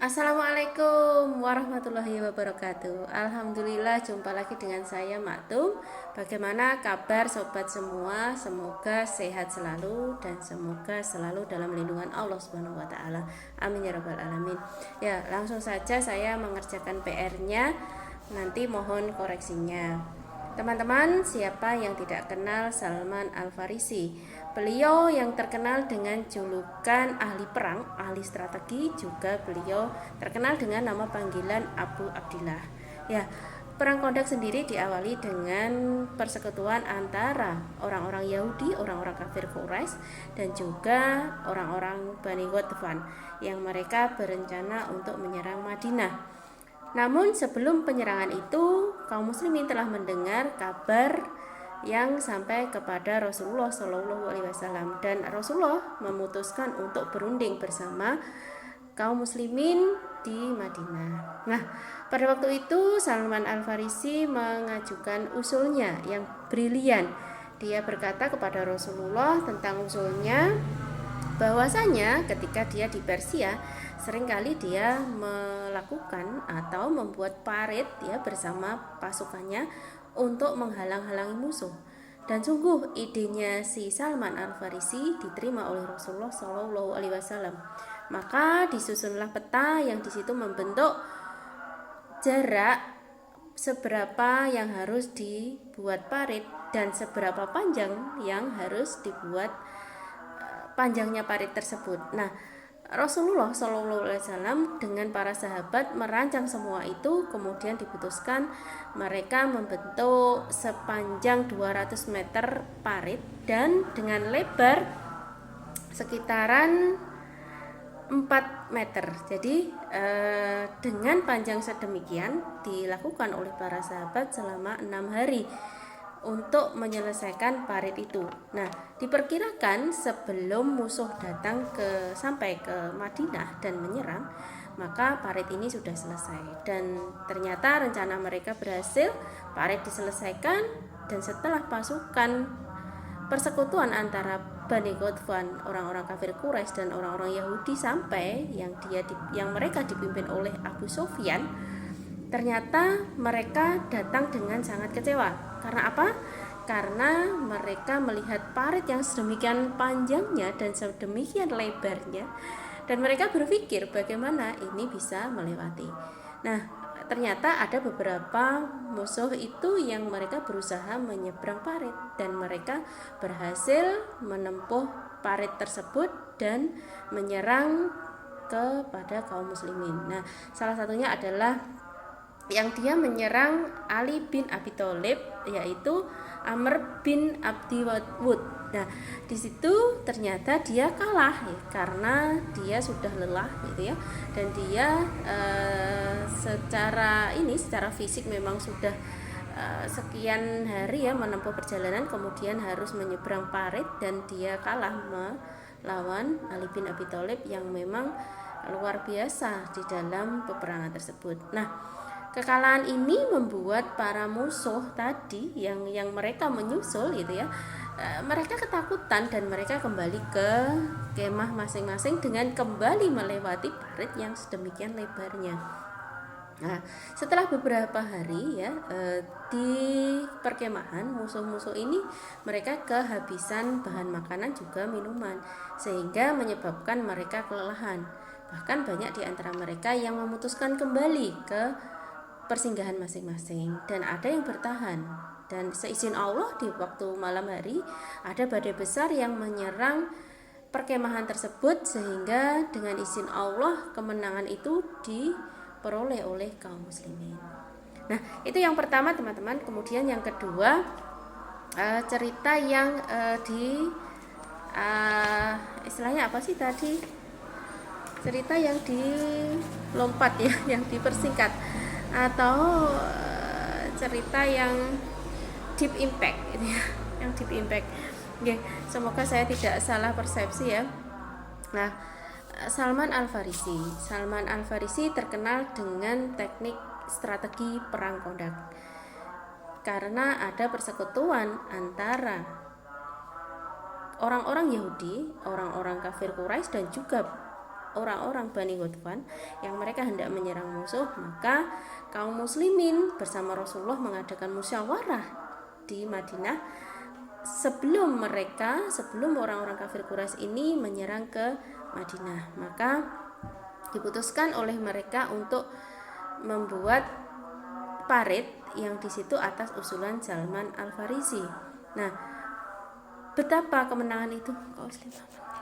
Assalamualaikum warahmatullahi wabarakatuh. Alhamdulillah jumpa lagi dengan saya Maktum. Bagaimana kabar sobat semua? Semoga sehat selalu dan semoga selalu dalam lindungan Allah Subhanahu wa taala. Amin ya rabbal alamin. Ya, langsung saja saya mengerjakan PR-nya. Nanti mohon koreksinya. Teman-teman, siapa yang tidak kenal Salman Al-Farisi? Beliau yang terkenal dengan julukan ahli perang, ahli strategi, juga beliau terkenal dengan nama panggilan Abu Abdillah. Ya, perang Kondak sendiri diawali dengan persekutuan antara orang-orang Yahudi, orang-orang kafir Quraisy, dan juga orang-orang Bani Ghatfan yang mereka berencana untuk menyerang Madinah. Namun sebelum penyerangan itu, kaum muslimin telah mendengar kabar yang sampai kepada Rasulullah Shallallahu Alaihi Wasallam, dan Rasulullah memutuskan untuk berunding bersama kaum muslimin di Madinah. Nah, pada waktu itu Salman Al Farisi mengajukan usulnya yang brilian. Dia berkata kepada Rasulullah tentang usulnya, bahwasanya ketika dia di Persia seringkali dia melakukan atau membuat parit ya bersama pasukannya untuk menghalang-halangi musuh. Dan sungguh idenya si Salman Al Farisi diterima oleh Rasulullah Shallallahu Alaihi Wasallam. Maka disusunlah peta yang disitu membentuk jarak seberapa yang harus dibuat parit dan seberapa panjang yang harus dibuat panjangnya parit tersebut. Nah, Rasulullah Shallallahu Alaihi Wasallam dengan para sahabat merancang semua itu, kemudian diputuskan mereka membentuk sepanjang 200 meter parit dan dengan lebar sekitaran 4 meter. Jadi dengan panjang sedemikian dilakukan oleh para sahabat selama 6 hari untuk menyelesaikan parit itu. Nah, diperkirakan sebelum musuh datang sampai ke Madinah dan menyerang, maka parit ini sudah selesai. Dan ternyata rencana mereka berhasil, parit diselesaikan, dan setelah pasukan persekutuan antara Bani Ghatfan, orang-orang kafir Quraisy, dan orang-orang Yahudi sampai yang mereka dipimpin oleh Abu Sufyan, ternyata mereka datang dengan sangat kecewa. Karena apa? Karena mereka melihat parit yang sedemikian panjangnya dan sedemikian lebarnya, dan mereka berpikir bagaimana ini bisa melewati. Nah, ternyata ada beberapa musuh itu yang mereka berusaha menyeberang parit, dan mereka berhasil menempuh parit tersebut dan menyerang kepada kaum muslimin. Nah, salah satunya adalah yang dia menyerang Ali bin Abi Thalib, yaitu Amr bin Abdi Wud. Nah, di situ ternyata dia kalah ya, karena dia sudah lelah gitu ya, dan dia secara fisik memang sudah sekian hari ya menempuh perjalanan, kemudian harus menyeberang parit, dan dia kalah melawan Ali bin Abi Thalib yang memang luar biasa di dalam peperangan tersebut. Nah, kekalahan ini membuat para musuh tadi yang mereka menyusul gitu ya, mereka ketakutan dan mereka kembali ke kemah masing-masing dengan kembali melewati parit yang sedemikian lebarnya. Nah, setelah beberapa hari ya di perkemahan, musuh-musuh ini mereka kehabisan bahan makanan juga minuman, sehingga menyebabkan mereka kelelahan. Bahkan banyak di antara mereka yang memutuskan kembali ke persinggahan masing-masing, dan ada yang bertahan. Dan seizin Allah di waktu malam hari ada badai besar yang menyerang perkemahan tersebut, sehingga dengan izin Allah kemenangan itu diperoleh oleh kaum muslimin. Nah, itu yang pertama teman-teman. Kemudian yang kedua, cerita yang istilahnya apa sih tadi, cerita yang dilompat ya, yang dipersingkat, atau cerita yang deep impact gitu ya, yang deep impact. Oke, semoga saya tidak salah persepsi ya. Nah, Salman Al Farisi terkenal dengan teknik strategi perang Kondak, karena ada persekutuan antara orang-orang Yahudi, orang-orang kafir Quraisy, dan juga orang-orang Bani Ghatfan yang mereka hendak menyerang musuh, maka kaum muslimin bersama Rasulullah mengadakan musyawarah di Madinah sebelum orang-orang kafir Quraisy ini menyerang ke Madinah. Maka diputuskan oleh mereka untuk membuat parit yang di situ atas usulan Salman Al Farisi. Nah, betapa kemenangan itu